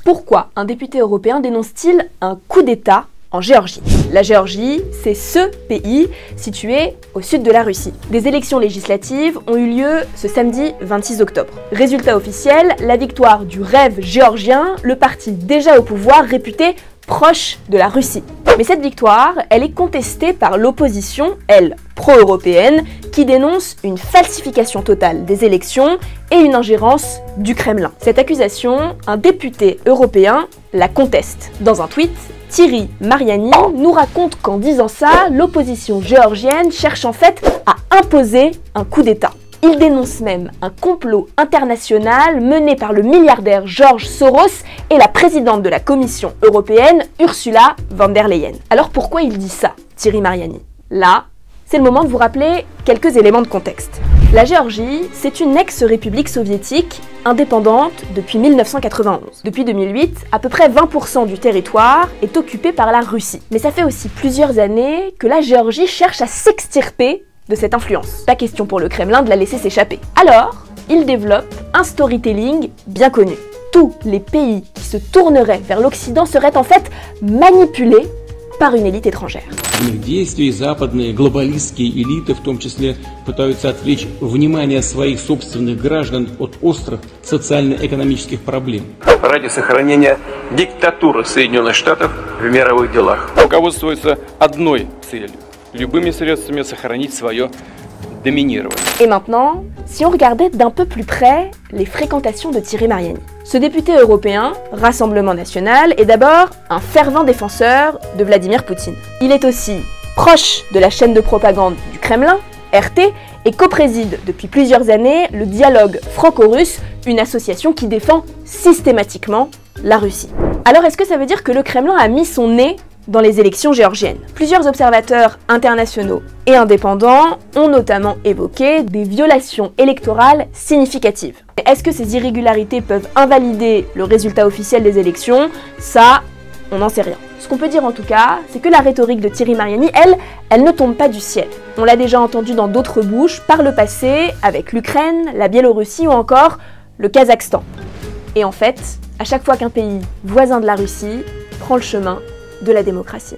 Pourquoi un député européen dénonce-t-il un coup d'État en Géorgie? La Géorgie, c'est ce pays situé au sud de la Russie. Des élections législatives ont eu lieu ce samedi 26 octobre. Résultat officiel, la victoire du rêve géorgien, le parti déjà au pouvoir réputé proche de la Russie. Mais cette victoire, elle est contestée par l'opposition, elle, pro-européenne, qui dénonce une falsification totale des élections et une ingérence du Kremlin. Cette accusation, un député européen la conteste. Dans un tweet, Thierry Mariani nous raconte qu'en disant ça, l'opposition géorgienne cherche en fait à imposer un coup d'État. Il dénonce même un complot international mené par le milliardaire George Soros et la présidente de la Commission européenne, Ursula von der Leyen. Alors pourquoi il dit ça, Thierry Mariani? Là, c'est le moment de vous rappeler quelques éléments de contexte. La Géorgie, c'est une ex-république soviétique indépendante depuis 1991. Depuis 2008, à peu près 20% du territoire est occupé par la Russie. Mais ça fait aussi plusieurs années que la Géorgie cherche à s'extirper de cette influence. Pas question pour le Kremlin de la laisser s'échapper. Alors, il développe un storytelling bien connu. Tous les pays qui se tourneraient vers l'Occident seraient en fait manipulés par une élite étrangère. Действия западные глобалистские элиты, в том числе, пытаются отвлечь внимание своих собственных граждан от острых социально-экономических проблем. Ради сохранения диктатуры Соединенных Штатов в мировых делах. Руководствуется одной целью – любыми средствами сохранить свое доминирование. Et maintenant, si on regardait d'un peu plus près les fréquentations de Thierry Mariani. Ce député européen, Rassemblement National, est d'abord un fervent défenseur de Vladimir Poutine. Il est aussi proche de la chaîne de propagande du Kremlin, RT, et co-préside depuis plusieurs années le Dialogue franco-russe, une association qui défend systématiquement la Russie. Alors est-ce que ça veut dire que le Kremlin a mis son nez dans les élections géorgiennes? Plusieurs observateurs internationaux et indépendants ont notamment évoqué des violations électorales significatives. Est-ce que ces irrégularités peuvent invalider le résultat officiel des élections? Ça, on n'en sait rien. Ce qu'on peut dire en tout cas, c'est que la rhétorique de Thierry Mariani, elle ne tombe pas du ciel. On l'a déjà entendue dans d'autres bouches par le passé, avec l'Ukraine, la Biélorussie ou encore le Kazakhstan. Et en fait, à chaque fois qu'un pays voisin de la Russie prend le chemin de la démocratie.